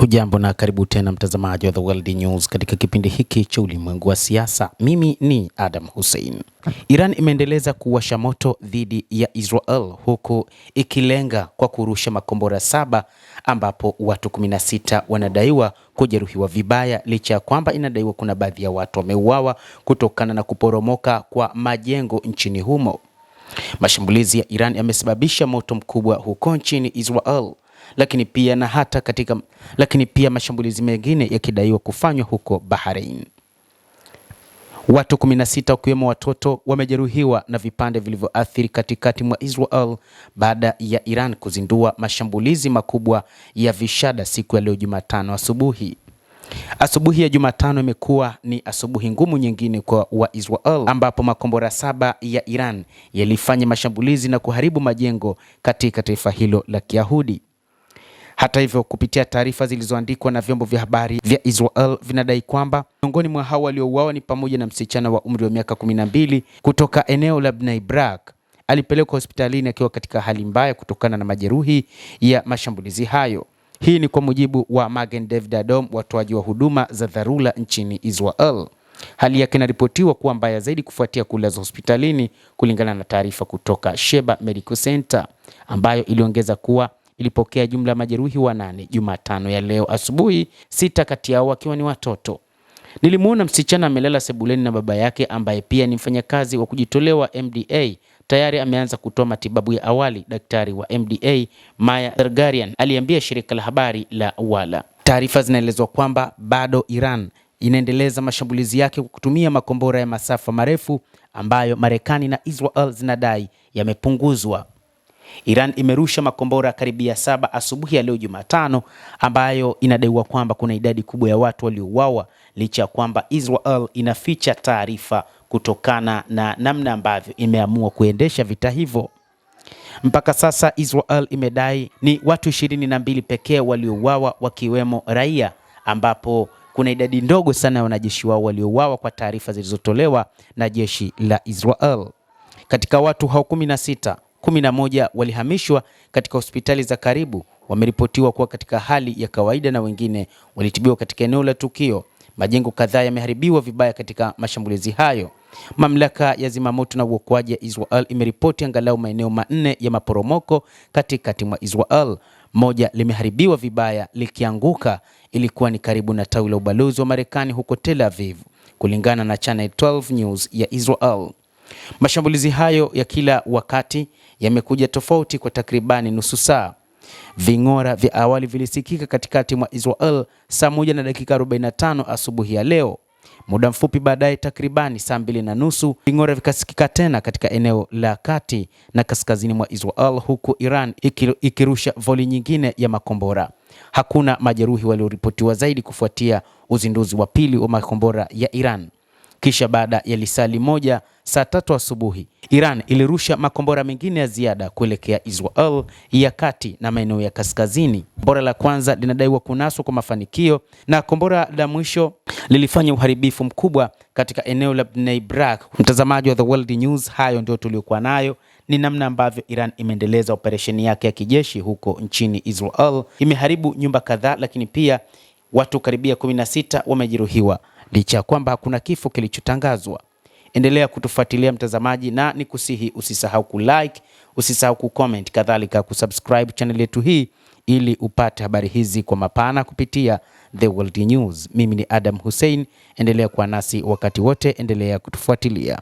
Hujambo na karibu tena mtazamaji wa The World News katika kipindi hiki cha ulimwengu wa siasa. Mimi ni Adam Hussein. Iran imeendeleza kuwasha moto dhidi ya Israel huku ikilenga kwa kurusha makombora 7 ambapo watu 16 wanadaiwa kujeruhiwa vibaya, licha ya kwamba inadaiwa kuna baadhi ya watu wameuawa kutokana na kuporomoka kwa majengo nchini humo. Mashambulizi ya Iran yamesababisha moto mkubwa huko nchini Israel, lakini pia mashambulizi mengine yakidaiwa kufanywa huko Bahrain. Watu 16 wakiwemo watoto wamejeruhiwa na vipande vilivyoathiri katikati mwa Israel baada ya Iran kuzindua mashambulizi makubwa ya vishada siku ya leo Jumatano asubuhi. Asubuhi ya Jumatano imekuwa ni asubuhi ngumu nyingine kwa Waisrael, ambapo makombora 7 ya Iran yalifanya mashambulizi na kuharibu majengo katika taifa hilo la Kiyahudi. Hata hivyo, kupitia taarifa zilizoandikwa na vyombo vya habari vya Israel vinadai kwamba miongoni mwa hao waliouawa ni pamoja na msichana wa umri wa miaka 12 kutoka eneo la Bnei Brak. Alipelekwa hospitalini akiwa katika hali mbaya kutokana na majeruhi ya mashambulizi hayo. Hii ni kwa mujibu wa Magen David Adom, watoaji wa huduma za dharura nchini Israel. Hali yake inaripotiwa kuwa mbaya zaidi kufuatia kulazwa hospitalini, kulingana na taarifa kutoka Sheba Medical Center, ambayo iliongeza kuwa ilipokea jumla majeruhi 8 Jumatano ya leo asubuhi, 6 kati yao wakiwa ni watoto. Nilimuona msichana amelala sebuleni na baba yake ambaye pia ni mfanyakazi wa kujitolewa MDA. Tayari ameanza kutoa matibabu ya awali, daktari wa MDA Maya Zargarian aliambia shirika la habari la Wala. Taarifa zinaelezwa kwamba bado Iran inaendeleza mashambulizi yake kwa kutumia makombora ya masafa marefu ambayo Marekani na Israel zinadai yamepunguzwa. Iran imerusha makombora karibia 7 asubuhi ya leo Jumatano, ambayo inadaiwa kwamba kuna idadi kubwa ya watu waliouawa, licha ya kwamba Israel inaficha taarifa kutokana na namna ambavyo imeamua kuendesha vita hivyo. Mpaka sasa Israel imedai ni watu 22 pekee waliouawa, wakiwemo raia, ambapo kuna idadi ndogo sana ya wanajeshi wao waliouawa kwa taarifa zilizotolewa na jeshi la Israel. Katika watu hao 11 walihamishwa katika hospitali za karibu, wameripotiwa kuwa katika hali ya kawaida na wengine walitibiwa katika eneo la tukio. Majengo kadhaa yameharibiwa vibaya katika mashambulizi hayo. Mamlaka ya zimamoto na uokoaji ya Israel imeripoti angalau maeneo 4 ya maporomoko katikati mwa Israel. Moja limeharibiwa vibaya likianguka, ilikuwa ni karibu na tawi la ubalozi wa Marekani huko Tel Aviv, kulingana na Channel 12 News ya Israel. Mashambulizi hayo ya kila wakati yamekuja tofauti kwa takribani nusu saa. Ving'ora vya awali vilisikika katikati mwa Israel saa 1:45 asubuhi ya leo. Muda mfupi baadaye, takribani saa 2:30, ving'ora vikasikika tena katika eneo la kati na kaskazini mwa Israel, huku Iran ikirusha voli nyingine ya makombora. Hakuna majeruhi walioripotiwa zaidi kufuatia uzinduzi wa pili wa makombora ya Iran. Kisha baada ya lisali moja, saa 3 asubuhi, Iran ilirusha makombora mengine ya ziada kuelekea Israel ya kati na maeneo ya kaskazini. Kombora la kwanza linadaiwa kunaswa kwa mafanikio, na kombora la mwisho lilifanya uharibifu mkubwa katika eneo la Bnei Brak. Mtazamaji wa The World News, hayo ndio tuliokuwa nayo. Ni namna ambavyo Iran imeendeleza operesheni yake ya kijeshi huko nchini Israel. Imeharibu nyumba kadhaa, lakini pia watu karibia 16 wamejeruhiwa, licha ya kwamba hakuna kifo kilichotangazwa. Endelea kutufuatilia mtazamaji, na nikusihi usisahau kulike, usisahau kucomment, kadhalika kusubscribe channel yetu hii ili upate habari hizi kwa mapana kupitia The World News. Mimi ni Adam Hussein, endelea kuwa nasi wakati wote, endelea kutufuatilia.